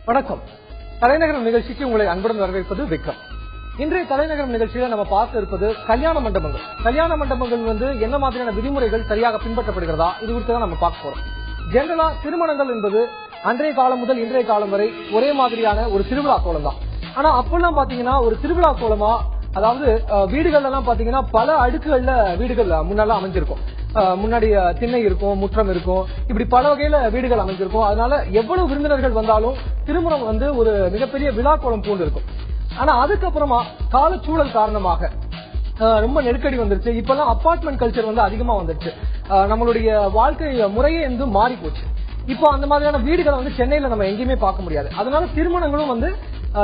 வணக்கம். தலைநகரம் நிகழ்ச்சிக்கு உங்களை அன்புடன் வரவேற்பது விக்ரம். இன்றைய தலைநகரம் நிகழ்ச்சியில நம்ம பார்க்க இருப்பது கல்யாண மண்டபங்கள். கல்யாண மண்டபங்கள் என்ன மாதிரியான விதிமுறைகள் சரியாக பின்பற்றப்படுகிறதா, இது குறித்து தான் நம்ம பார்க்க போறோம். ஜெனரலா திருமணங்கள் என்பது அன்றைய காலம் முதல் இன்றைய காலம் வரை ஒரே மாதிரியான ஒரு திருவிழா கோலம் தான். ஆனா அப்பெல்லாம் பாத்தீங்கன்னா ஒரு திருவிழா கோலமா, அதாவது வீடுகள் எல்லாம் பாத்தீங்கன்னா பல அடுக்குகள்ல வீடுகள் முன்னெல்லாம் அமைஞ்சிருக்கும். முன்னாடி திண்ணை இருக்கும், முற்றம் இருக்கும், இப்படி பல வகையில வீடுகள் அமைஞ்சிருக்கும். அதனால எவ்வளவு விருந்தினர்கள் வந்தாலும் திருமணம் ஒரு மிகப்பெரிய விழா கோலம் போன்று இருக்கும். ஆனா அதுக்கப்புறமா காலச்சூழல் காரணமாக ரொம்ப நெருக்கடி வந்துருச்சு. இப்பெல்லாம் அபார்ட்மெண்ட் கல்ச்சர் அதிகமா வந்துருச்சு. நம்மளுடைய வாழ்க்கை முறையே மாறி போச்சு. இப்போ அந்த மாதிரியான வீடுகளை சென்னையில நம்ம எங்கேயுமே பார்க்க முடியாது. அதனால திருமணங்களும்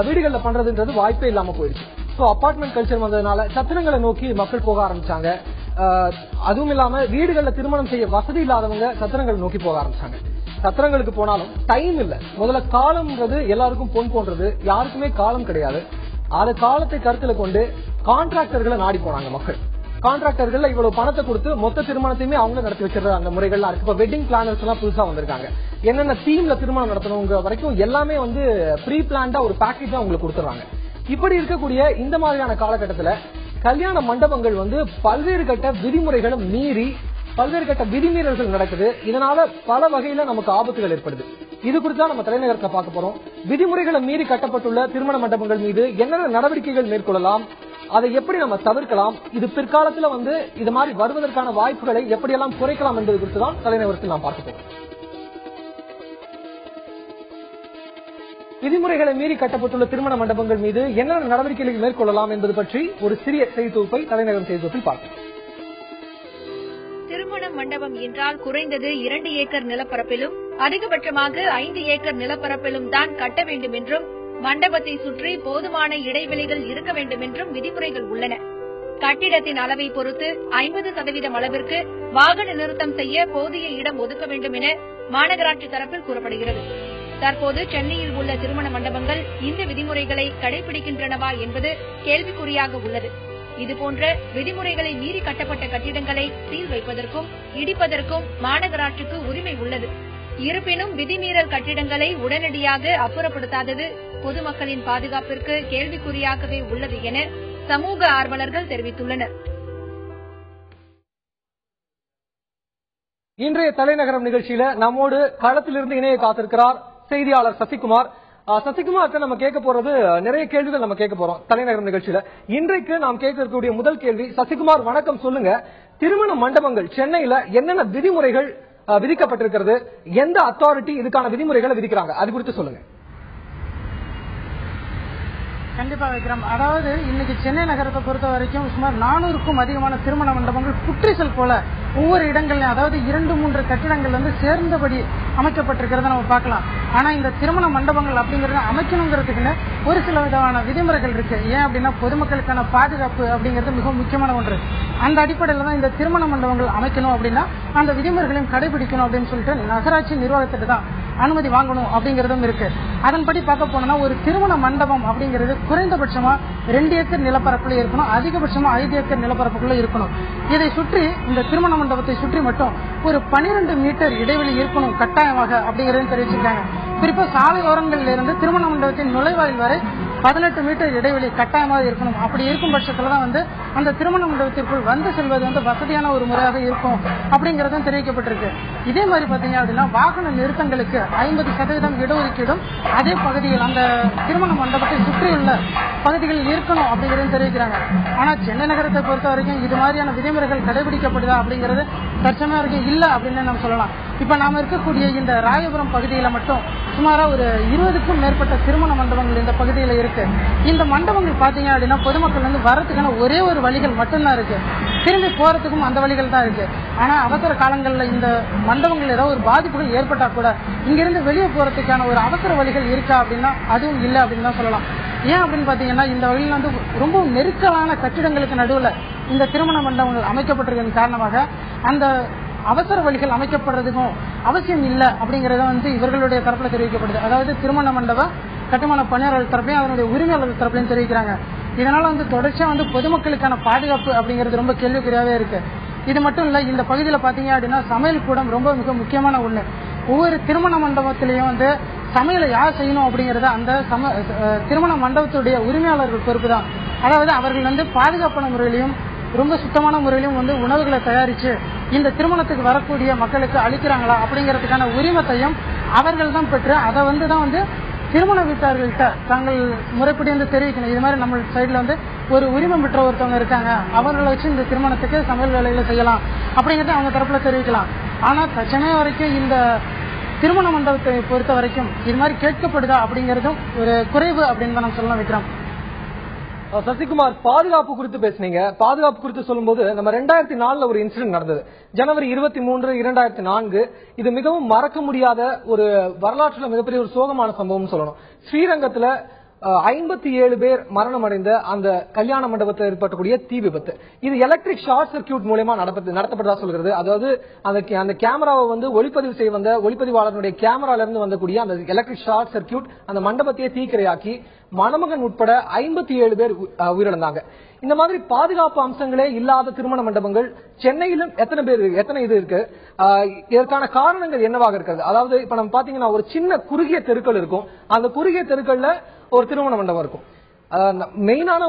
வீடுகள்ல பண்றதுன்றது வாய்ப்பே இல்லாம போயிடுச்சு. அபார்ட்மெண்ட் கல்ச்சர் வந்ததுனால சத்திரங்களை நோக்கி மக்கள் போக ஆரம்பிச்சாங்க. அதுவும் இல்லாம வீடுகள்ல திருமணம் செய்ய வசதி இல்லாதவங்க சத்திரங்களை நோக்கி போக ஆரம்பிச்சாங்க. சத்திரங்களுக்கு போனாலும் டைம் இல்ல. முதல்ல காலம்ன்றது எல்லாருக்கும் பொன் போன்றது, யாருக்குமே காலம் கிடையாது. அந்த காலத்தை கருத்துல கொண்டு கான்ட்ராக்டர்களை நாடி போனாங்க மக்கள். கான்ட்ராக்டர்கள் இவ்வளவு பணத்தை கொடுத்து மொத்த திருமணத்தையுமே அவங்க நடத்தி வச்சிருக்கிற அந்த முறைகள்லாம் இருக்கு. இப்ப வெட்டிங் பிளானர்ஸ் எல்லாம் புதுசா வந்திருக்காங்க. என்னென்ன தீம்ல திருமணம் நடத்தணுங்கிற வரைக்கும் எல்லாமே ப்ரீ பிளான்டா ஒரு பேக்கேஜா உங்களுக்கு கொடுத்துறாங்க. இப்படி இருக்கக்கூடிய இந்த மாதிரியான காலகட்டத்துல கல்யாண மண்டபங்கள் பல்வேறு கட்ட விதிமுறைகளை மீறி பல்வேறு கட்ட விதிமீறல்கள் நடக்குது. இதனால பல வகையில நமக்கு ஆபத்துகள் ஏற்படுது. இது குறித்து நம்ம தலைநகரத்தை பார்க்க போறோம். விதிமுறைகளை மீறி கட்டப்பட்டுள்ள திருமண மண்டபங்கள் மீது என்னென்ன நடவடிக்கைகள் மேற்கொள்ளலாம், அதை எப்படி நம்ம தவிர்க்கலாம், இது பிற்காலத்துல இது மாதிரி வருவதற்கான வாய்ப்புகளை எப்படியெல்லாம் குறைக்கலாம் என்பது குறித்து தான் தலைநகரத்தில் நாம் பார்க்க போறோம். விதிமுறைகளை மீறி கட்டப்பட்டுள்ள திருமண மண்டபங்கள் மீது என்னென்ன நடவடிக்கைகளை மேற்கொள்ளலாம் என்பது பற்றி ஒரு சிறிய செய்தி தொகுப்பை தலைநகரம் செய்தி தொகுப்பில் பார்க்கலாம். திருமண மண்டபம் என்றால் குறைந்தது 2 ஏக்கர் நிலப்பரப்பிலும் அதிகபட்சமாக 5 ஏக்கர் நிலப்பரப்பிலும் தான் கட்ட வேண்டும் என்றும், மண்டபத்தை சுற்றி போதுமான இடைவெளிகள் இருக்க வேண்டும் என்றும் விதிமுறைகள் உள்ளன. கட்டிடத்தின் அளவை பொறுத்து 50% அளவிற்கு வாகன நிறுத்தம் செய்ய போதிய இடம் ஒதுக்க வேண்டும் என மாநகராட்சி தரப்பில் கூறப்படுகிறது. தற்போது சென்னையில் உள்ள திருமண மண்டபங்கள் இந்த விதிமுறைகளை கடைபிடிக்கின்றனவா என்பது கேள்விக்குறியாக உள்ளது. இதுபோன்ற விதிமுறைகளை மீறி கட்டப்பட்ட கட்டிடங்களை சீல் வைப்பதற்கும் இடிப்பதற்கும் மாநகராட்சிக்கு உரிமை உள்ளது. இருப்பினும் விதிமீறல் கட்டிடங்களை உடனடியாக அப்புறப்படுத்தாதது பொதுமக்களின் பாதுகாப்பிற்கு கேள்விக்குறியாகவே உள்ளது என சமூக ஆர்வலர்கள் தெரிவித்துள்ளனர். இன்றைய தலைநகரம் நிகழ்ச்சியில நம்மோடு களத்திலிருந்து இணைய காத்திருக்கிறார் செய்தியாளர் சசிகுமார். சசிகுமார், நம்ம கேட்க போறது நிறைய கேள்விகள் நம்ம கேட்க போறோம் தலைநகரம் நிகழ்ச்சியில. இன்றைக்கு நாம் கேட்கக்கூடிய முதல் கேள்வி, சசிகுமார் வணக்கம், சொல்லுங்க, திருமண மண்டபங்கள் சென்னையில என்னென்ன விதிமுறைகள் விதிக்கப்பட்டிருக்கிறது, எந்த அத்தாரிட்டி இதுக்கான விதிமுறைகளை விதிக்கிறாங்க, அது குறித்து சொல்லுங்க. கண்டிப்பா வைக்கிறோம். அதாவது இன்னைக்கு சென்னை நகரத்தை பொறுத்த வரைக்கும் சுமார் 400க்கும் அதிகமான திருமண மண்டபங்கள் புற்றிசல் போல ஒவ்வொரு இடங்கள்லயும், அதாவது 2-3 கட்டிடங்கள் சேர்ந்தபடி அமைக்கப்பட்டிருக்கிறத நம்ம பார்க்கலாம். ஆனா இந்த திருமண மண்டபங்கள் அப்படிங்கறத அமைக்கணுங்கிறதுக்குன்னு ஒரு சில விதமான விதிமுறைகள் இருக்கு. ஏன் அப்படின்னா பொதுமக்களுக்கான பாதுகாப்பு அப்படிங்கிறது மிகவும் முக்கியமான ஒன்று. அந்த அடிப்படையில தான் இந்த திருமண மண்டபங்கள் அமைக்கணும் அப்படின்னா அந்த விதிமுறைகளையும் கடைபிடிக்கணும் அப்படின்னு சொல்லிட்டு நகராட்சி நிர்வாகத்திட்டு தான் அனுமதி வாங்கணும் அப்படிங்கறதும் இருக்கு. அதன்படி பார்க்க போனோம்னா ஒரு திருமண மண்டபம் அப்படிங்கிறது குறைந்தபட்சமா 2 ஏக்கர் நிலப்பரப்புல இருக்கணும், அதிகபட்சமா 5 ஏக்கர் நிலப்பரப்புக்குள்ள இருக்கணும். இதை சுற்றி இந்த திருமண மண்டபத்தை சுற்றி மட்டும் ஒரு 12 மீட்டர் இடைவெளி இருக்கணும் கட்டாயமாக அப்படிங்கறதையும் தெரிவிச்சிருக்காங்க. குறிப்பா சாலை ஓரங்களில் இருந்து திருமண மண்டபத்தின் நுழைவாயில் வரை 18 மீட்டர் இடைவெளி கட்டாயமாக இருக்கணும். அப்படி இருக்கும் பட்சத்துலதான் அந்த திருமண மண்டபத்திற்குள் வந்து செல்வது வசதியான ஒரு முறையாக இருக்கும் அப்படிங்கறதும் தெரிவிக்கப்பட்டிருக்கு. இதே மாதிரி பாத்தீங்க அப்படின்னா வாகன நிறுத்தங்களுக்கு 50% இடஒதுக்கீடும் அதே பகுதியில் அந்த திருமண மண்டபத்தை சுற்றியுள்ள பகுதிகளில் இருக்கணும் அப்படிங்கறதும் தெரிவிக்கிறாங்க. ஆனா சென்னை நகரத்தை பொறுத்த வரைக்கும் இது மாதிரியான விதிமுறைகள் கடைபிடிக்கப்படுதா அப்படிங்கிறது தற்சமயம் வரைக்கும் இல்ல அப்படின்னு நம்ம சொல்லலாம். இப்ப நாம இருக்கக்கூடிய இந்த ராயபுரம் பகுதியில மட்டும் சுமாரா ஒரு 20க்கும் மேற்பட்ட திருமண மண்டபங்கள் இந்த பகுதியில இருக்கு. இந்த மண்டபங்கள் பாத்தீங்க அப்படின்னா பொதுமக்கள் வரதுக்கான ஒரே ஒரு வழிகள் மட்டும்தான் இருக்கு. திரும்பி போறதுக்கும் அந்த வழிகள் தான் இருக்கு. ஆனா அவசர காலங்கள்ல இந்த மண்டபங்கள் ஏதாவது ஒரு பாதிப்புகள் ஏற்பட்டா கூட இங்கிருந்து வெளியே போறதுக்கான ஒரு அவசர வழிகள் இருக்கா அப்படின்னா அதுவும் இல்லை அப்படின்னு தான் சொல்லலாம். ஏன் அப்படின்னு பாத்தீங்கன்னா இந்த வழியில ரொம்ப நெருக்கலான கட்டிடங்களுக்கு நடுவுல இந்த திருமண மண்டபங்கள் அமைக்கப்பட்டிருக்கிற காரணமாக அந்த அவசர வழிகள் அமைக்கப்படுறதுக்கும் அவசியம் இல்லை அப்படிங்கறத இவர்களுடைய தரப்புல தெரிவிக்கப்படுது. அதாவது திருமண மண்டப கட்டுமான பணியாளர்கள் தரப்பையும் அதனுடைய உரிமையாளர்கள் தரப்புலையும் தெரிவிக்கிறாங்க. இதனால தொடர்ச்சியா பொதுமக்களுக்கான பாதுகாப்பு அப்படிங்கிறது ரொம்ப கேள்விக்குறியாவே இருக்கு. இது மட்டும் இல்ல, இந்த பகுதியில பாத்தீங்க அப்படின்னா சமையல் கூடம் ரொம்ப மிக முக்கியமான ஒண்ணு. ஒவ்வொரு திருமண மண்டபத்திலையும் வந்து சமையலை யார் செய்யணும் அப்படிங்கறத அந்த திருமண மண்டபத்துடைய உரிமையாளர்கள் பொறுப்பு தான். அதாவது அவர்கள் வந்து பாதுகாப்பான முறையிலையும் ரொம்ப சுத்தமான முறையிலும் வந்து உணவுகளை தயாரிச்சு இந்த திருமணத்துக்கு வரக்கூடிய மக்களுக்கு அளிக்கிறாங்களா அப்படிங்கறதுக்கான உரிமத்தையும் அவர்கள் தான் பெற்று அதை வந்து தான் வந்து திருமண வீட்டார்கள்ட்ட தாங்கள் முறைப்படி வந்து தெரிவிக்கணும். இது மாதிரி நம்ம சைட்ல வந்து ஒரு உரிமம் பெற்ற ஒருத்தவங்க இருக்காங்க, அவர்களை வச்சு இந்த திருமணத்துக்கு சமையல் வேலைகளை செய்யலாம் அப்படிங்கறத அவங்க தரப்புல தெரிவிக்கலாம். ஆனா சென்னை வரைக்கும் இந்த திருமண மண்டபத்தை பொறுத்த வரைக்கும் இது மாதிரி கேட்கப்படுதா அப்படிங்கறதும் ஒரு குறைவு அப்படின்னு தான் நம்ம சொல்லலாம். விக்ரம், சசிகுமார், பாதுகாப்பு குறித்து பேசுனீங்க. பாதுகாப்பு குறித்து சொல்லும்போது நம்ம 2004 ஒரு இன்சிடென்ட் நடந்தது. ஜனவரி 23, 2004. இது மிகவும் மறக்க முடியாத ஒரு வரலாற்றுல மிகப்பெரிய ஒரு சோகமான சம்பவம் சொல்லணும். ஸ்ரீரங்கத்துல 57 பேர் மரணம் அடைந்த அந்த கல்யாண மண்டபத்தில் ஏற்பட்டக்கூடிய தீ விபத்து. இது எலக்ட்ரிக் ஷார்ட் சர்க்கியூட் மூலமா நடத்தப்பட்டதா சொல்கிறது. அதாவது அந்த கேமராவை வந்து ஒளிப்பதிவு செய்ய வந்த ஒளிப்பதிவாளருடைய கேமரால இருந்து வந்தக்கூடிய அந்த எலக்ட்ரிக் ஷார்ட் சர்க்கியூட் அந்த மண்டபத்தையே தீக்கிரையாக்கி மணமகன் உட்பட 57 பேர் உயிரிழந்தாங்க. இந்த மாதிரி பாதுகாப்பு அம்சங்களே இல்லாத திருமண மண்டபங்கள் சென்னையிலும் எத்தனை இது இருக்கு? இதற்கான காரணங்கள் என்னவாக இருக்கிறது? அதாவது இப்ப நம்ம பாத்தீங்கன்னா ஒரு சின்ன குறுகிய தெருக்கள் இருக்கும். அந்த குறுகிய தெருக்கள்ல ஒரு திருமண மண்டபம் இருக்கும். மெயினான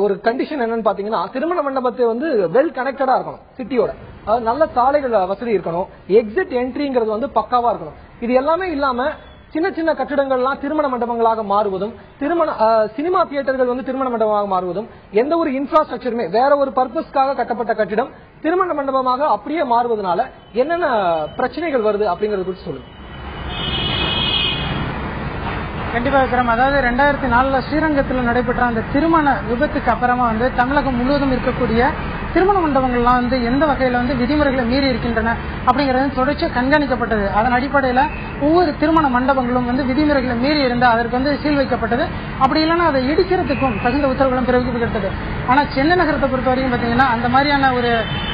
ஒரு கண்டிஷன் என்னன்னு பாத்தீங்கன்னா திருமண மண்டபத்தை வந்து வெல் கனெக்டடா இருக்கணும் சிட்டியோட. அதாவது நல்ல சாலைகள் வசதி இருக்கணும். எக்ஸிட் என்ட்ரிங்கிறது வந்து பக்காவா இருக்கணும். இது எல்லாமே இல்லாம சின்ன சின்ன கட்டிடங்கள்லாம் திருமண மண்டபங்களாக மாறுவதும் சினிமா தியேட்டர்கள் வந்து திருமண மண்டபமாக மாறுவதும் எந்த ஒரு இன்ஃப்ராஸ்ட்ரக்சருமே வேற ஒரு பர்பஸ்க்காக கட்டப்பட்ட கட்டிடம் திருமண மண்டபமாக அப்படியே மாறுவதனால என்னென்ன பிரச்சனைகள் வருது அப்படிங்கறது குறித்து சொல்லுங்க. கண்டிப்பா விக்ரம், அதாவது 2004 ஸ்ரீரங்கத்தில் நடைபெற்ற அந்த திருமண விபத்துக்கு அப்புறமா வந்து தமிழகம் முழுவதும் இருக்கக்கூடிய திருமண மண்டபங்கள்லாம் வந்து எந்த வகையில வந்து விதிமுறைகளை மீறி இருக்கின்றன அப்படிங்கறது தொடர்ச்சியா கண்காணிக்கப்பட்டது. அதன் அடிப்படையில ஒவ்வொரு திருமண மண்டபங்களும் வந்து விதிமுறைகளை மீறி இருந்தா அதற்கு வந்து சீல் வைக்கப்பட்டது. அப்படி இல்லைன்னா அதை இடிக்கிறதுக்கும் தகுந்த உத்தரவுகளும் பிறப்பிக்கப்பட்டது. ஆனா சென்னை நகரத்தை பொறுத்த வரைக்கும் பாத்தீங்கன்னா அந்த மாதிரியான ஒரு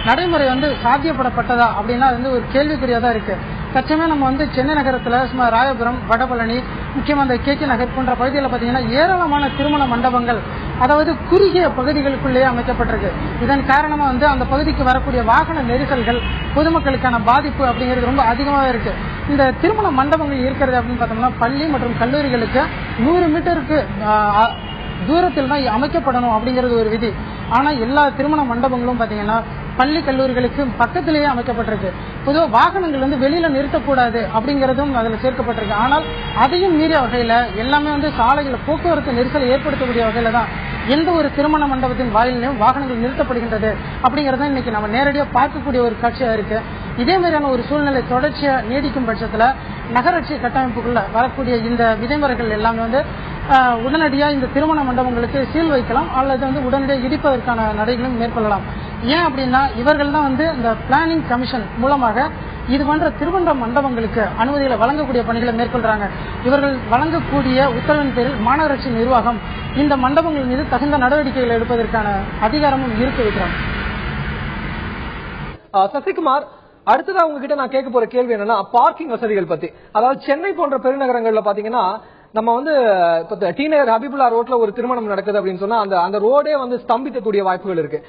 நடைமுறை வந்து சாத்தியப்படப்பட்டதா அப்படின்னா அது வந்து ஒரு கேள்விக்குறியா தான் இருக்கு. தற்சமே நம்ம வந்து சென்னை நகரத்துல சும்மா ராயபுரம், வடபழனி, முக்கியமா அந்த KK நகர் போன்ற பகுதிகளில் பாத்தீங்கன்னா ஏராளமான திருமண மண்டபங்கள் அதாவது குறுகிய பகுதிகளுக்குள்ளேயே அமைக்கப்பட்டிருக்கு. இதன் காரணமா வந்து அந்த பகுதிக்கு வரக்கூடிய வாகன நெரிசல்கள், பொதுமக்களுக்கான பாதிப்பு அப்படிங்கிறது ரொம்ப அதிகமாக இருக்கு. இந்த திருமண மண்டபங்கள் இருக்கிறது அப்படின்னு பார்த்தோம்னா பள்ளி மற்றும் கல்லூரிகளுக்கு 100 மீட்டருக்கு தூரத்தில் தான் அமைக்கப்படணும் அப்படிங்கிறது ஒரு விதி. ஆனா எல்லா திருமண மண்டபங்களும் பாத்தீங்கன்னா பள்ளி கல்லூரிகளுக்கு பக்கத்திலேயே அமைக்கப்பட்டிருக்கு. பொதுவாக வாகனங்கள் வந்து வெளியில நிறுத்தக்கூடாது அப்படிங்கறதும் அதுல சேர்க்கப்பட்டிருக்கு. ஆனால் அதையும் மீறிய வகையில எல்லாமே வந்து சாலைகளை போக்குவரத்து நெரிசலை ஏற்படுத்தக்கூடிய வகையில தான் எந்த ஒரு திருமண மண்டபத்தின் வாயிலையும் வாகனங்கள் நிறுத்தப்படுகின்றது அப்படிங்கறத இன்னைக்கு நம்ம நேரடியா பார்க்கக்கூடிய ஒரு காட்சியா இருக்கு. இதே மாதிரியான ஒரு சூழ்நிலை தொடர்ச்சியா நீடிக்கும் பட்சத்துல நகராட்சி கட்டமைப்புக்குள்ள வரக்கூடிய இந்த விதிமுறைகள் எல்லாமே வந்து உடனடியா இந்த திருமண மண்டபங்களுக்கு சீல் வைக்கலாம் அல்லது வந்து உடனடியாக இடிப்பதற்கான நடைகளும் மேற்கொள்ளலாம். ஏன் அப்படின்னா இவர்கள் தான் வந்து இந்த பிளானிங் கமிஷன் மூலமாக இது போன்ற திருமண மண்டபங்களுக்கு அனுமதிகளை வழங்கக்கூடிய பணிகளை மேற்கொள்றாங்க. இவர்கள் வழங்கக்கூடிய உத்தரவின் பேரில் மாநகராட்சி நிர்வாகம் இந்த மண்டபங்கள் மீது தகுந்த நடவடிக்கைகளை எடுப்பதற்கான அதிகாரமும் இருக்கு. விக்ரம், சசிகுமார், அடுத்ததா உங்ககிட்ட நான் கேட்க போற கேள்வி என்னன்னா பார்க்கிங் வசதிகள் பத்தி. அதாவது சென்னை போன்ற பெருநகரங்கள்ல பாத்தீங்கன்னா நம்ம வந்து இப்ப டீநகர் ஹபிபுல்லா ரோட்ல ஒரு திருமணம் நடக்குது அப்படின்னு சொன்னா அந்த ரோடே வந்து ஸ்தம்பிக்கக்கூடிய வாய்ப்புகள் இருக்கு.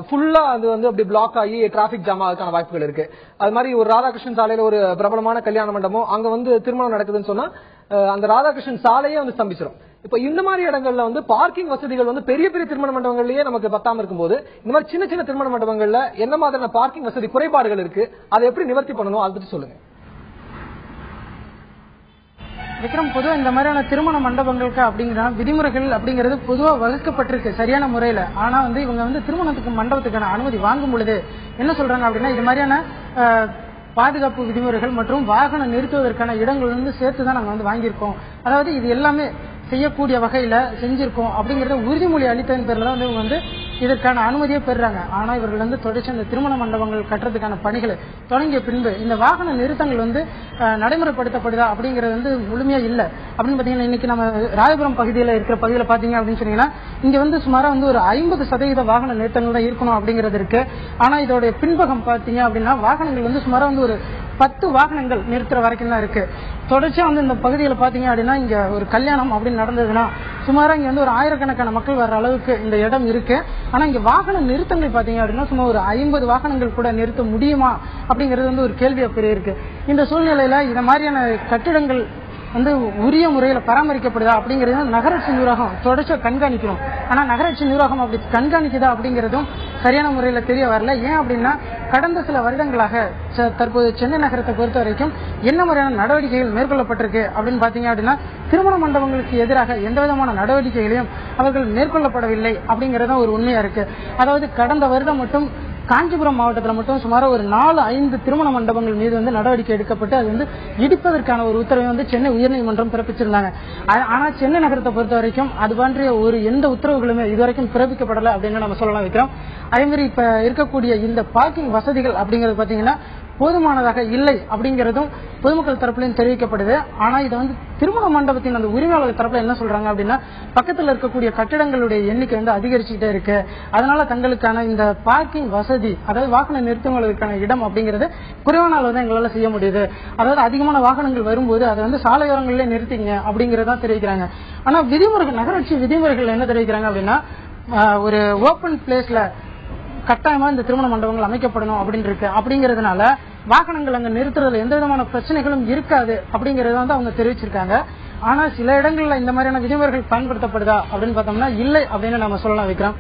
ஃபுல்லா அது வந்து அப்படி பிளாக் ஆகி டிராபிக் ஜாம் ஆகிறதுக்கான வாய்ப்புகள் இருக்கு. அது மாதிரி ஒரு ராதாகிருஷ்ணன் சாலையில ஒரு பிரபலமான கல்யாண மண்டபம் அங்க வந்து திருமணம் நடக்குதுன்னு சொன்னா அந்த ராதாகிருஷ்ணன் சாலையே வந்து ஸ்தம்பிச்சிடும். இப்ப இந்த மாதிரி இடங்கள்ல வந்து பார்க்கிங் வசதிகள் வந்து பெரிய பெரிய திருமண மண்டபங்கள்லயே நமக்கு பத்தாம இருக்கும்போது இந்த மாதிரி சின்ன சின்ன திருமண மண்டபங்கள்ல என்ன மாதிரியான பார்க்கிங் வசதி குறைபாடுகள் இருக்கு, அதை எப்படி நிவர்த்தி பண்ணணும் அதை பத்தி சொல்லுங்க. விக்ரம், பொதுவாக இந்த மாதிரியான திருமண மண்டபங்களுக்கு அப்படிங்கிற விதிமுறைகள் அப்படிங்கிறது பொதுவாக வகுக்கப்பட்டிருக்கு சரியான முறையில. ஆனா வந்து இவங்க வந்து திருமணத்துக்கு மண்டபத்துக்கான அனுமதி வாங்கும் பொழுது என்ன சொல்றாங்க அப்படின்னா இது மாதிரியான பாதுகாப்பு விதிமுறைகள் மற்றும் வாகனம் நிறுத்துவதற்கான இடங்கள் வந்து சேர்த்துதான் நாங்க வந்து வாங்கியிருக்கோம். அதாவது இது எல்லாமே செய்யக்கூடிய வகையில செஞ்சிருக்கோம் அப்படிங்கறத உறுதிமொழி அளித்ததன் பேர்ல தான் இவங்க வந்து இதற்கான அனுமதியை பெறாங்க. ஆனா இவர்கள் வந்து தொடர்ச்சி இந்த திருமண மண்டபங்கள் கட்டுறதுக்கான பணிகளை தொடங்கிய பின்பு இந்த வாகன நிறுத்தங்கள் வந்து நடைமுறைப்படுத்தப்படுதா அப்படிங்கறது வந்து முழுமையா இல்ல. அப்படின்னு பாத்தீங்கன்னா இன்னைக்கு நம்ம ராயபுரம் பகுதியில இருக்கிற பகுதியில பாத்தீங்க அப்படின்னு சொன்னீங்கன்னா இங்க வந்து சுமாரா வந்து ஒரு 50% வாகன நிறுத்தங்கள் தான் இருக்கணும் அப்படிங்கிறது இருக்கு. ஆனா இதோட பின்பகம் பாத்தீங்க அப்படின்னா வாகனங்கள் வந்து சுமாரா வந்து ஒரு 10 வாகனங்கள் நிறுத்துற வரைக்கும் தான் இருக்கு. தொடர்ச்சியா வந்து இந்த பகுதியில் பாத்தீங்க அப்படின்னா இங்க ஒரு கல்யாணம் அப்படின்னு நடந்ததுன்னா சுமாரா இங்க வந்து ஒரு 1000கணக்கான மக்கள் வர்ற அளவுக்கு இந்த இடம் இருக்கு. ஆனா இங்க வாகன நிறுத்தங்கள் பாத்தீங்க அப்படின்னா சும்மா ஒரு 50 வாகனங்கள் கூட நிறுத்த முடியுமா அப்படிங்கிறது வந்து ஒரு கேள்வியா பெரிய இருக்கு. இந்த சூழ்நிலையில இந்த மாதிரியான கட்டிடங்கள் வந்து உரிய முறையில பராமரிக்கப்படுதா அப்படிங்கறது நகராட்சி நிர்வாகம் தொடர்ச்சியா கண்காணிக்கணும். ஆனா நகராட்சி நிர்வாகம் அப்படி கண்காணிக்குதா அப்படிங்கறதும் சரியான முறையில தெரிய வரல. ஏன் அப்படின்னா கடந்த சில வருடங்களாக தற்போது சென்னை நகரத்தை பொறுத்த வரைக்கும் என்ன மாதிரியான நடவடிக்கைகள் மேற்கொள்ளப்பட்டிருக்கு அப்படின்னு பாத்தீங்க அப்படின்னா திருமண மண்டபங்களுக்கு எதிராக எந்த விதமான நடவடிக்கைகளையும் அவர்கள் மேற்கொள்ளப்படவில்லை அப்படிங்கறத ஒரு உண்மையா இருக்கு. அதாவது கடந்த வருடம் மட்டும் காஞ்சிபுரம் மாவட்டத்தில் மட்டும் சுமார் ஒரு 4-5 திருமண மண்டபங்கள் மீது வந்து நடவடிக்கை எடுக்கப்பட்டு அது வந்து இடிப்பதற்கான ஒரு உத்தரவை வந்து சென்னை உயர்நீதிமன்றம் பிறப்பிச்சிருந்தாங்க. ஆனா சென்னை நகரத்தை பொறுத்த வரைக்கும் அது பற்றிய ஒரு எந்த உத்தரவுகளுமே இதுவரைக்கும் பிறப்பிக்கப்படலை அப்படின்னு நம்ம சொல்லலாம் வைக்கிறோம். அதே மாதிரி இப்ப இருக்கக்கூடிய இந்த பார்க்கிங் வசதிகள் அப்படிங்கிறது பாத்தீங்கன்னா போதுமானதாக இல்லை அப்படிங்கறதும் பொதுமக்கள் தரப்புலையும் தெரிவிக்கப்படுது. ஆனா இதை வந்து திருமண மண்டபத்தின் அந்த உரிமையாளர் தரப்புல என்ன சொல்றாங்க அப்படின்னா பக்கத்துல இருக்கக்கூடிய கட்டிடங்களுடைய எண்ணிக்கை வந்து அதிகரிச்சுட்டே இருக்கு. அதனால தங்களுக்கான இந்த பார்க்கிங் வசதி அதாவது வாகன நிறுத்தங்களுக்கான இடம் அப்படிங்கறது குறைவான அளவு தான் எங்களால செய்ய முடியுது. அதாவது அதிகமான வாகனங்கள் வரும்போது அதை வந்து சாலையோரங்களிலே நிறுத்திங்க அப்படிங்கறதான் தெரிவிக்கிறாங்க. ஆனா விதிமுறைகள் நகராட்சி விதிமுறைகள் என்ன தெரிவிக்கிறாங்க அப்படின்னா ஒரு ஓபன் பிளேஸ்ல கட்டாயமா இந்த திருமண மண்டபங்கள் அமைக்கப்படணும் அப்படின்னு இருக்கு. அப்படிங்கறதுனால வாகனங்கள் அங்க நிறுத்துறதுல எந்த விதமான பிரச்சனைகளும் இருக்காது அப்படிங்கறத வந்து அவங்க தெரிவிச்சிருக்காங்க. ஆனா சில இடங்கள்ல இந்த மாதிரியான விதிமுறைகள் பயன்படுத்தப்படுதா அப்படின்னு பார்த்தோம்னா இல்லை அப்படின்னு நம்ம சொல்லலாம் வைக்கிறோம்.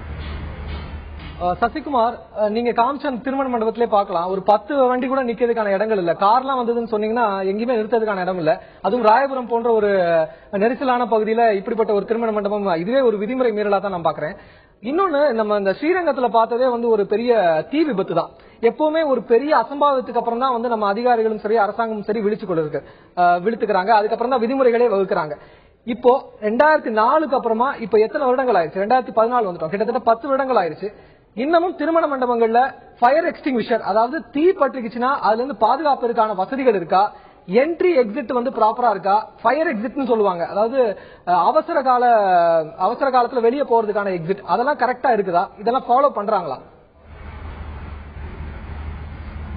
சசிகுமார், நீங்க காமிச்ச திருமண மண்டபத்திலே பாக்கலாம் ஒரு 10 வண்டி கூட நிக்கிறதுக்கான இடங்கள் இல்ல. கார்லாம் வந்ததுன்னு சொன்னீங்கன்னா எங்கேயுமே நிறுத்ததுக்கான இடம் இல்ல. அதுவும் ராயபுரம் போன்ற ஒரு நெரிசலான பகுதியில இப்படிப்பட்ட ஒரு திருமண மண்டபம் இதுவே ஒரு விதிமுறை மீறலா தான் நான் பாக்குறேன். இன்னொன்னு நம்ம இந்த ஸ்ரீரங்கத்துல பார்த்ததே வந்து ஒரு பெரிய தீ விபத்து தான். எப்பவுமே ஒரு பெரிய அசம்பாவிதத்துக்கு அப்புறம் தான் வந்து நம்ம அதிகாரிகளும் சரி அரசாங்கமும் சரி விழித்துக்கிறாங்க. அதுக்கப்புறம் தான் விதிமுறைகளே வகுக்கிறாங்க. இப்போ 2004க்கு அப்புறமா இப்ப எத்தனை வருடங்கள் ஆயிடுச்சு? 2014 வந்துட்டோம். கிட்டத்தட்ட 10 வருடங்கள் ஆயிடுச்சு. இன்னமும் திருமண மண்டபங்கள்ல ஃபயர் எக்ஸ்டிங்விஷர் அதாவது தீ பட்டுக்குச்சுன்னா அதுல இருந்து பாதுகாப்பதற்கான வசதிகள் இருக்கா? என்ட்ரி எக்ஸிட் வந்து ப்ராப்பரா இருக்கா? ஃபயர் எக்ஸிட்னு சொல்லுவாங்க, அதாவது அவசர காலத்துல வெளியே போறதுக்கான எக்ஸிட், அதெல்லாம் கரெக்டா இருக்குதா? இதெல்லாம் ஃபாலோ பண்றாங்களா?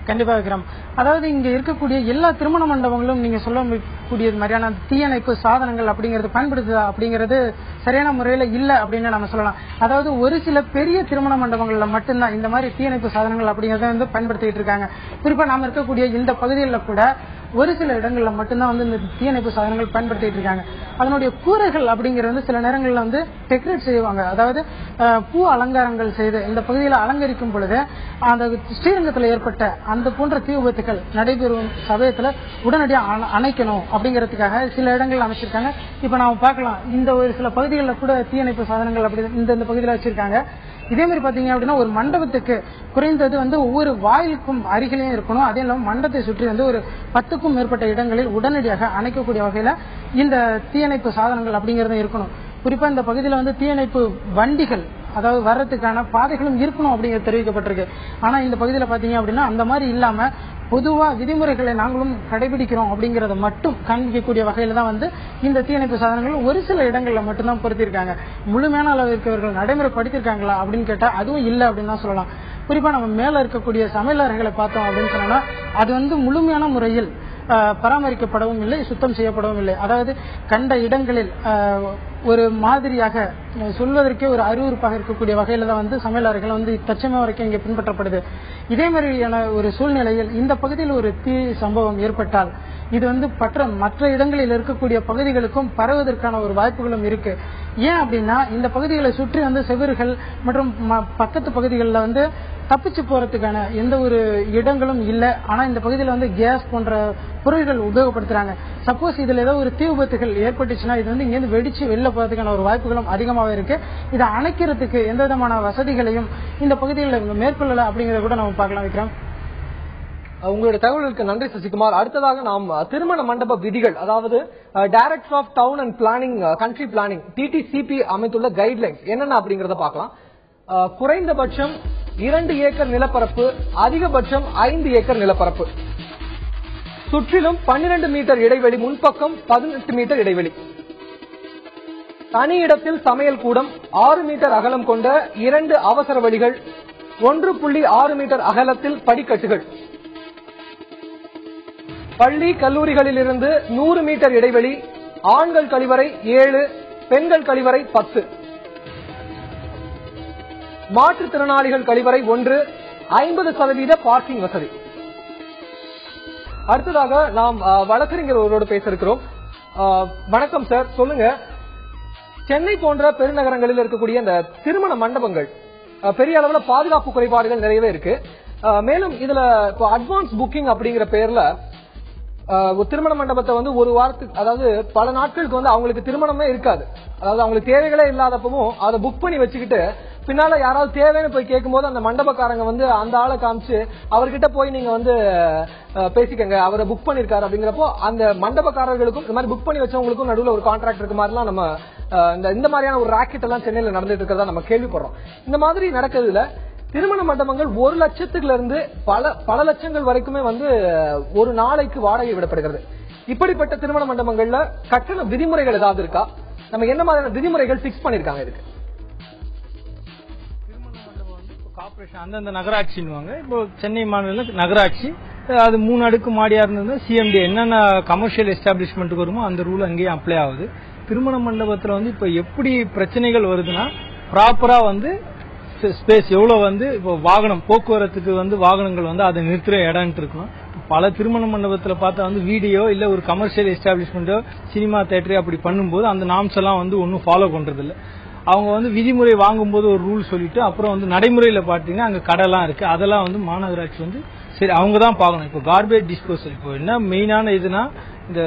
கண்டிப்பா விக்ரம், அதாவது இங்க இருக்கக்கூடிய எல்லா திருமண மண்டபங்களும் நீங்க சொல்லக்கூடிய மாதிரியான தீயணைப்பு சாதனங்கள் அப்படிங்கறது பயன்படுத்துதா அப்படிங்கிறது சரியான முறையில இல்ல அப்படின்னு நம்ம சொல்லலாம். அதாவது ஒரு சில பெரிய திருமண மண்டபங்கள்ல மட்டும்தான் இந்த மாதிரி தீயணைப்பு சாதனங்கள் அப்படிங்கறத வந்து பயன்படுத்திட்டு இருக்காங்க. குறிப்பா நாம இருக்கக்கூடிய இந்த பகுதிகளில் கூட ஒரு சில இடங்கள்ல மட்டும்தான் வந்து இந்த தீயணைப்பு சாதனங்கள் பயன்படுத்திட்டு இருக்காங்க. அதனுடைய கூரைகள் அப்படிங்கிறது வந்து சில நேரங்கள்ல வந்து டெக்கரேட் செய்வாங்க, அதாவது பூ அலங்காரங்கள் செய்து இந்த பகுதியில அலங்கரிக்கும் பொழுது அந்த ஸ்ரீரங்கத்தில் ஏற்பட்ட அந்த போன்ற தீ விபத்துகள் நடைபெறும் சமயத்துல உடனடியாக அணைக்கணும் அப்படிங்கறதுக்காக சில இடங்கள் அமைச்சிருக்காங்க. இப்ப நாம பார்க்கலாம் இந்த ஒரு சில பகுதிகளில் கூட தீயணைப்பு சாதனங்கள் அப்படி இந்த பகுதியில் வச்சிருக்காங்க. இதே மாதிரி பாத்தீங்க அப்படின்னா ஒரு மண்டபத்துக்கு குறைந்தது வந்து ஒவ்வொரு வாயிலுக்கும் அருகிலையும் இருக்கணும். அதே இல்லாமல் மண்டபத்தை சுற்றி வந்து ஒரு 10க்கும் மேற்பட்ட இடங்களில் உடனடியாக அணைக்கக்கூடிய வகையில இந்த தீயணைப்பு சாதனங்கள் அப்படிங்கறதும் இருக்கணும். குறிப்பா இந்த பகுதியில வந்து தீயணைப்பு வண்டிகள் அதாவது வர்றதுக்கான பாதைகளும் இருக்கணும் அப்படிங்கிறது தெரிவிக்கப்பட்டிருக்கு. ஆனா இந்த பகுதியில பாத்தீங்க அப்படின்னா அந்த மாதிரி இல்லாம பொதுவா விதிமுறைகளை நாங்களும் கடைபிடிக்கிறோம் அப்படிங்கறத மட்டும் காண்பிக்கக்கூடிய வகையில தான் வந்து இந்த தீயணைப்பு சாதனங்கள் ஒரு சில இடங்கள்ல மட்டும்தான் பொருத்திருக்காங்க. முழுமையான அளவிற்கு இவர்கள் நடைமுறைப்படுத்திருக்காங்களா அப்படின்னு கேட்டா அதுவும் இல்லை அப்படின்னு தான் சொல்லலாம். குறிப்பா நம்ம மேல இருக்கக்கூடிய சமையல் அறைகளை பார்த்தோம் அப்படின்னு சொன்னா அது வந்து முழுமையான முறையில் பராமரிக்கப்படவும் இல்லை, சுத்தம் செய்யப்படவும் இல்லை. அதாவது கண்ட இடங்களில் ஒரு மாதிரியாக சொல்வதற்கே ஒரு அருவருப்பாக இருக்கக்கூடிய வகையில தான் வந்து சமையல் அறைகள் வந்து தச்சமே வரைக்கும் இங்கே பின்பற்றப்படுது. இதே மாதிரியான ஒரு சூழ்நிலையில் இந்த பகுதியில் ஒரு தீ சம்பவம் ஏற்பட்டால் இது வந்து மற்ற இடங்களில் இருக்கக்கூடிய பகுதிகளுக்கும் பரவுவதற்கான ஒரு வாய்ப்புகளும் இருக்கு. ஏன் அப்படின்னா இந்த பகுதிகளை சுற்றி வந்து செவறுகள் மற்றும் பக்கத்து பகுதிகளில் வந்து தப்பிச்சு போறதுக்கான எந்த ஒரு இடங்களும் இல்லை. ஆனா இந்த பகுதியில் வந்து கேஸ் போன்ற பொருட்கள் உபயோகப்படுத்துறாங்க. சப்போஸ் இதுல ஏதோ ஒரு தீ விபத்துகள் ஏற்பட்டுச்சுன்னா இது வந்து இங்கிருந்து வெடிச்சு வெளில போறதுக்கான ஒரு வாய்ப்புகளும் அதிகமாக இருக்கு. இதை அணைக்கிறதுக்கு எந்த விதமான வசதிகளையும் இந்த பகுதிகளில் மேற்கொள்ளல அப்படிங்கறத கூட நம்ம பார்க்கலாம் வைக்கிறோம். உங்களுடைய தகவல்களுக்கு நன்றி சசிகுமார். அடுத்ததாக நாம் திருமண மண்டப விதிகள், அதாவது director of town and planning country planning DTCP அமைத்துள்ள கைட்லைன்ஸ் என்னென்ன அப்படிங்கறத பார்க்கலாம். குறைந்தபட்சம் 2 ஏக்கர் நிலப்பரப்பு, அதிகபட்சம் 5 ஏக்கர் நிலப்பரப்பு, சுற்றிலும் 12 மீட்டர் இடைவெளி, முன்பக்கம் 18 மீட்டர் இடைவெளி, தனி இடத்தில் சமையல் கூடம், 6 மீட்டர் அகலம் கொண்ட 2 அவசர வழிகள், 1.6 மீட்டர் அகலத்தில் படிக்கட்டுகள், பள்ளி கல்லூரிகளில் இருந்து 100 மீட்டர் இடைவெளி, ஆண்கள் கழிவறை 7, பெண்கள் கழிவறை 10, மாற்றுத்திறனாளிகள் கழிவறை 1, 50% பார்க்கிங் வசதி. அடுத்ததாக நாம் வழக்கறிஞர் ஒருவரோடு பேச இருக்கிறோம். வணக்கம் சார், சொல்லுங்க. சென்னை போன்ற பெருநகரங்களில் இருக்கக்கூடிய இந்த திருமண மண்டபங்கள் பெரிய அளவுல பாதுகாப்பு குறைபாடுகள் நிறையவே இருக்கு. மேலும் இதுல இப்போ அட்வான்ஸ் புக்கிங் அப்படிங்கிற பேர்ல திருமண மண்டபத்தை வந்து ஒரு வாரத்துக்கு, அதாவது பல நாட்களுக்கு வந்து அவங்களுக்கு திருமணமே இருக்காது. அதாவது அவங்களுக்கு தேவைகளே இல்லாதப்பவும் அதை புக் பண்ணி வச்சுக்கிட்டு பின்னால யாராவது தேவைன்னு போய் கேட்கும் போது அந்த மண்டபக்காரங்க வந்து அந்த ஆளை காமிச்சு அவர்கிட்ட போய் நீங்க வந்து பேசிக்கங்க, அவரை புக் பண்ணிருக்காரு அப்படிங்கிறப்போ அந்த மண்டபக்காரர்களுக்கும் இந்த மாதிரி புக் பண்ணி வச்சவங்களுக்கும் நடுவில் ஒரு கான்ட்ராக்ட் இருக்கு மாதிரிலாம் நம்ம இந்த மாதிரியான ஒரு ராக்கெட் எல்லாம் சென்னையில நடந்துட்டு இருக்கிறதா நம்ம கேள்விப்படுறோம். இந்த மாதிரி நடக்கிறதுல திருமண மண்டபங்கள் 1 லட்சத்துல இருந்து பல லட்சங்கள் வரைக்குமே வந்து ஒரு நாளைக்கு வாடகை விடப்படுகிறது. இப்படிப்பட்ட திருமண மண்டபங்கள்ல கட்டண விதிமுறைகள் ஏதாவது இருக்கா? நம்ம என்ன மாதிரியான விதிமுறைகள் பிக்ஸ் பண்ணிருக்காங்க இதுக்கு? கார்பரேஷன் அந்தந்த நகராட்சின்னுவாங்க. இப்போ சென்னை மாநில நகராட்சி அது 3 அடுக்கு மாடியா இருந்தது சிஎம்டி என்னென்ன கமர்ஷியல் எஸ்டாப்ளிஷ்மெண்ட்டுக்கு வருமோ அந்த ரூல் அங்கேயும் அப்ளை ஆகுது. திருமண மண்டபத்தில் வந்து இப்போ எப்படி பிரச்சனைகள் வருதுன்னா, ப்ராப்பரா வந்து ஸ்பேஸ் எவ்வளவு வந்து இப்போ வாகனம் போக்குவரத்துக்கு வந்து வாகனங்கள் வந்து அதை நிறுத்துற இடம்ட்டு இருக்கும். பல திருமண மண்டபத்தில் பார்த்தா வந்து வீடியோ இல்ல ஒரு கமர்ஷியல் எஸ்டாப்ளிஷ்மெண்டோ சினிமா தியேட்டரோ அப்படி பண்ணும்போது அந்த நாம்ஸ் எல்லாம் வந்து ஒன்னும் ஃபாலோ பண்றது இல்லை. அவங்க வந்து விதிமுறை வாங்கும்போது ஒரு ரூல் சொல்லிட்டு அப்புறம் வந்து நடைமுறையில பாத்தீங்கன்னா அங்க கடைலாம் இருக்கு. அதெல்லாம் வந்து மாநகராட்சி வந்து சரி அவங்க தான் பார்க்கணும். இப்போ கார்பேஜ் டிஸ்போசல் இப்போ என்ன மெயினான இதுனா, இந்த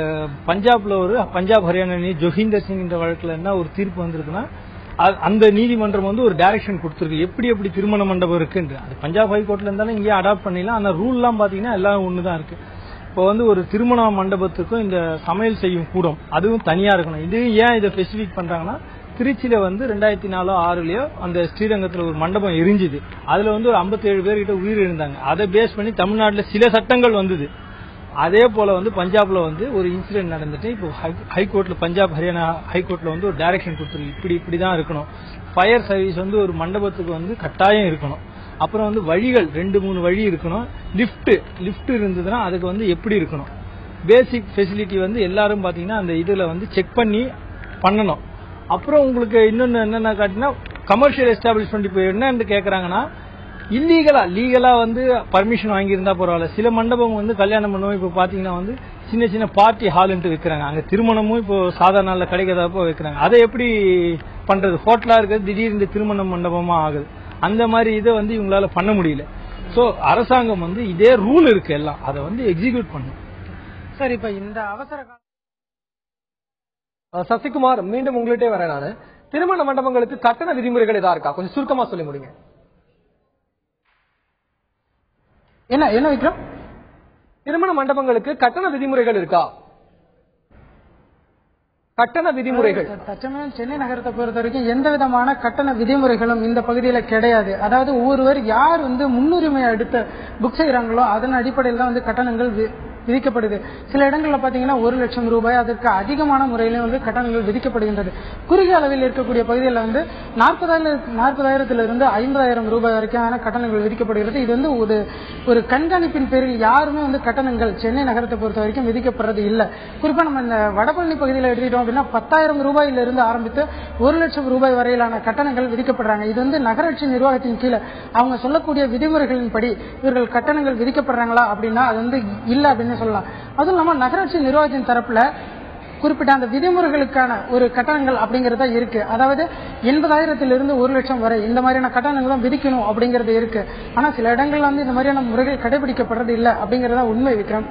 பஞ்சாப்ல ஒரு பஞ்சாப் ஹரியானா ஜோகிந்தர் சிங் என்ற வழக்குல என்ன ஒரு தீர்ப்பு வந்திருக்குன்னா, அந்த நீதிமன்றம் வந்து ஒரு டைரக்ஷன் கொடுத்திருக்கு எப்படி திருமண மண்டபம் இருக்குன்னு. அது பஞ்சாப் ஹைகோர்ட்ல இருந்தாலும் இங்கே அடாப்ட் பண்ணிடலாம். அந்த ரூல் எல்லாம் பாத்தீங்கன்னா எல்லாம் ஒண்ணுதான் இருக்கு. இப்போ வந்து ஒரு திருமண மண்டபத்துக்கும் இந்த சமையல் செய்யும் கூடம் அதுவும் தனியா இருக்கணும். இது ஏன் இதை ஸ்பெசிபிக் பண்றாங்கன்னா, திருச்சியில வந்து 2004-06 அந்த ஸ்ரீரங்கத்துல ஒரு மண்டபம் எரிஞ்சுது. அதுல வந்து ஒரு 57 பேர்கிட்ட உயிர் இருந்தாங்க. அதை பேஸ் பண்ணி தமிழ்நாட்டுல சில சட்டங்கள் வந்தது. அதே போல வந்து பஞ்சாப்ல வந்து ஒரு இன்சிடென்ட் நடந்துட்டு இப்போ ஹைகோர்ட்ல பஞ்சாப் ஹரியானா ஹைகோர்ட்ல வந்து ஒரு டைரக்ஷன் கொடுத்துருக்கு இப்படிதான் இருக்கணும். ஃபயர் சர்வீஸ் வந்து ஒரு மண்டபத்துக்கு வந்து கட்டாயம் இருக்கணும். அப்புறம் வந்து வழிகள் 2-3 வழி இருக்கணும். லிப்ட் இருந்ததுன்னா அதுக்கு வந்து எப்படி இருக்கணும். பேசிக் ஃபெசிலிட்டி வந்து எல்லாரும் பாத்தீங்கன்னா அந்த இதுல வந்து செக் பண்ணி பண்ணணும். அப்புறம் உங்களுக்கு இன்னொன்னு என்னென்ன காட்டினா, கமர்ஷியல் எஸ்டாப்ளிஷ்மெண்ட் இப்போ என்ன கேட்கறாங்கன்னா, லீகலா வந்து பர்மிஷன் வாங்கியிருந்தா பரவாயில்ல. சில மண்டபம் வந்து கல்யாண மண்டபம் இப்போ பாத்தீங்கன்னா வந்து சின்ன பார்ட்டி ஹால்ன்ட்டு வைக்கிறாங்க. அங்க திருமணமும் இப்போ சாதாரண நாள்ல கிடைக்காதப்போ வைக்கிறாங்க. அதை எப்படி பண்றது? ஹோட்டலா இருக்கிறது திடீர்னு இந்த திருமண மண்டபமா ஆகுது. அந்த மாதிரி இதை வந்து இவங்களால பண்ண முடியல. சோ அரசாங்கம் வந்து இதே ரூல் இருக்கு எல்லாம் அதை வந்து எக்ஸிக்யூட் பண்ணும். சரி, இப்ப இந்த அவசர சசிகுமார், மீண்டும் உங்கள்கிட்டே வரேன் நானு. திருமண மண்டபங்களுக்கு கட்டண விதிமுறைகள் ஏதா இருக்கா? கொஞ்சம் சுருக்கமா சொல்லி முடிங்க. என்ன விக்ரம்? திருமண மண்டபங்களுக்கு கட்டண விதிமுறைகள் இருக்கா? கட்டண விதிமுறைகள் தற்சமயம் சென்னை நகரத்தை பொறுத்த வரைக்கும் எந்த விதமான கட்டண விதிமுறைகளும் இந்த பகுதியில் கிடையாது. அதாவது ஒவ்வொருவர் யார் வந்து முன்னுரிமை எடுத்து புக் செய்யறாங்களோ அதன் அடிப்படையில் தான் வந்து கட்டணங்கள் விதிக்கப்படுது. சில இடங்கள்ல பாத்தீங்கன்னா 1 லட்சம் ரூபாய் அதற்கு அதிகமான முறையில வந்து கட்டணங்கள் விதிக்கப்படுகின்றது. குறுகிய அளவில் இருக்கக்கூடிய பகுதிகளில் வந்து 40,000 50,000 ரூபாய் வரைக்கான கட்டணங்கள் விதிக்கப்படுகிறது. இது வந்து ஒரு கண்காணிப்பின் பேரில் யாருமே வந்து கட்டணங்கள் சென்னை நகரத்தை பொறுத்த வரைக்கும் விதிக்கப்படுறது இல்லை. குறிப்பா நம்ம இந்த வடபழனி பகுதியில் எடுத்துக்கிட்டோம் அப்படின்னா 10,000 ரூபாயிலிருந்து ஆரம்பித்து 1 லட்சம் ரூபாய் வரையிலான கட்டணங்கள் விதிக்கப்படுறாங்க. இது வந்து நகராட்சி நிர்வாகத்தின் கீழே அவங்க சொல்லக்கூடிய விதிமுறைகளின்படி இவர்கள் கட்டணங்கள் விதிக்கப்படுறாங்களா அப்படின்னா அது வந்து இல்ல அப்படின்னு சொல்லலாம். அதுவும் இல்லாம நகராட்சி நிர்வாகத்தின் தரப்புல குறிப்பிட்ட அந்த விதிமுறைகளுக்கான ஒரு கட்டணங்கள் அப்படிங்கறத இருக்கு. அதாவது 80,000 1 லட்சம் வரை இந்த மாதிரியான கட்டணங்கள் தான் விதிக்கணும் அப்படிங்கறது இருக்கு. ஆனா சில இடங்கள்ல வந்து இந்த மாதிரியான முறைகள் கடைபிடிக்கப்படுறது இல்ல அப்படிங்கறத உண்மை விக்ரம்.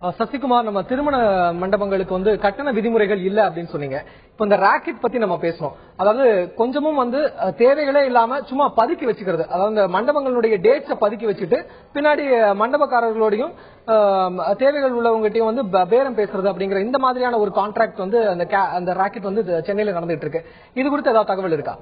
சசிகுமார், நம்ம திருமண மண்டபங்களுக்கு வந்து கட்டண விதிமுறைகள் இல்ல அப்படின்னு சொன்னீங்க. இப்ப இந்த ராக்கெட் பத்தி நம்ம பேசணும். அதாவது கொஞ்சமும் வந்து தேவைகளே இல்லாம சும்மா பதுக்கி வச்சுக்கிறது. அதாவது இந்த மண்டபங்களுடைய டேட்ஸை பதுக்கி வச்சுட்டு பின்னாடி மண்டபக்காரர்களோடையும் தேவைகள் உள்ளவங்ககிட்டயும் வந்து பேரம் பேசுறது அப்படிங்கிற இந்த மாதிரியான ஒரு கான்ட்ராக்ட் வந்து அந்த ராக்கெட் வந்து சென்னையில நடந்துட்டு இருக்கு. இது குறித்து ஏதாவது தகவல் இருக்கா?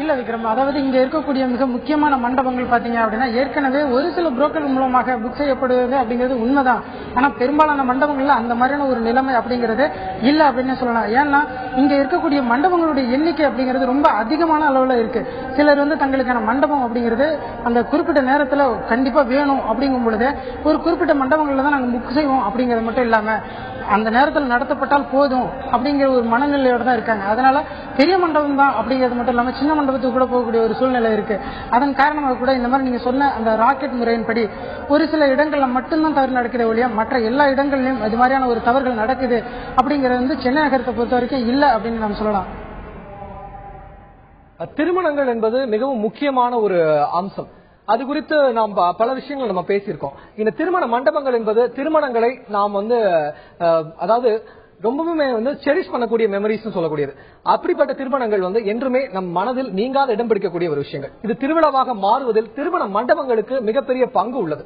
இல்ல விக்ரம், அதாவது இங்க இருக்கக்கூடிய மிக முக்கியமான மண்டபங்கள் பாத்தீங்க அப்படின்னா ஏற்கனவே ஒரு சில புரோக்கர் மூலமாக புக் செய்யப்படுவது அப்படிங்கிறது உண்மைதான். ஆனா பெரும்பாலான மண்டபங்கள்ல அந்த மாதிரியான ஒரு நிலைமை அப்படிங்கிறது இல்ல அப்படின்னு சொல்லலாம். ஏன்னா இங்க இருக்கக்கூடிய மண்டபங்களுடைய எண்ணிக்கை அப்படிங்கிறது ரொம்ப அதிகமான அளவுல இருக்கு. சிலர் தங்களுக்கான மண்டபம் அப்படிங்கிறது அந்த குறிப்பிட்ட நேரத்துல கண்டிப்பா வேணும் அப்படிங்கும் பொழுது ஒரு குறிப்பிட்ட மண்டபங்கள்ல தான் நாங்க புக் செய்வோம் அப்படிங்கிறது மட்டும் இல்லாம அந்த நேரத்தில் நடத்தப்பட்டால் போதும் அப்படிங்கிற ஒரு மனநிலையோட தான் இருக்காங்க. அதனால பெரிய மண்டபம் தான் அப்படிங்கிறது மட்டும் இல்லாம சின்ன மண்டபத்துக்கு கூட போகக்கூடிய ஒரு சூழ்நிலை இருக்கு. அதன் காரணமாக கூட இந்த மாதிரி நீங்க சொன்ன அந்த ராக்கெட் முறையின்படி ஒரு சில இடங்கள்ல மட்டும்தான் தவறு நடக்குது ஒழிய மற்ற எல்லா இடங்கள்லயும் இது மாதிரியான ஒரு தவறுகள் நடக்குது அப்படிங்கிறது சென்னை நகரத்தை பொறுத்த வரைக்கும் இல்ல அப்படின்னு நம்ம சொல்லலாம். திருமணங்கள் என்பது மிகவும் முக்கியமான ஒரு அம்சம். அது குறித்து நாம் பல விஷயங்கள் நம்ம பேசியிருக்கோம். இந்த திருமண மண்டபங்கள் என்பது திருமணங்களை நாம் அதாவது ரொம்பவுமே செரிஷ் பண்ணக்கூடிய மெமரிஸ் சொல்லக்கூடியது. அப்படிப்பட்ட திருமணங்கள் என்றுமே நம் மனதில் நீங்காத இடம் பிடிக்கக்கூடிய ஒரு விஷயங்கள். இது திருவிழாவாக மாறுவதில் திருமண மண்டபங்களுக்கு மிகப்பெரிய பங்கு உள்ளது.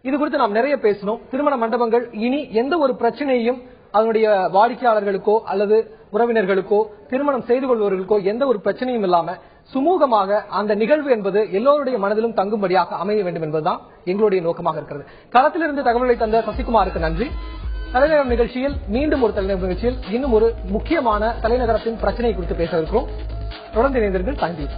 இது குறித்து நாம் நிறைய பேசணும். திருமண மண்டபங்கள் இனி எந்த ஒரு பிரச்சனையையும் அதனுடைய வாடிக்கையாளர்களுக்கோ அல்லது உறவினர்களுக்கோ திருமணம் செய்து கொள்பவர்களுக்கோ எந்த ஒரு பிரச்சனையும் இல்லாம சுமூகமாக அந்த நிகழ்வு என்பது எல்லோருடைய மனதிலும் தங்கும்படியாக அமைய வேண்டும் என்பதுதான் எங்களுடைய நோக்கமாக இருக்கிறது. களத்திலிருந்து தகவல்களை தந்த சசிகுமாருக்கு நன்றி. தலைநகரம் நிகழ்ச்சியில் மீண்டும் ஒரு தலைநகர் நிகழ்ச்சியில் இன்னும் ஒரு முக்கியமான தலைநகரத்தின் பிரச்சனை குறித்து பேச இருக்கிறோம். தொடர்ந்து இணைந்தீர்கள். தேங்க்யூ.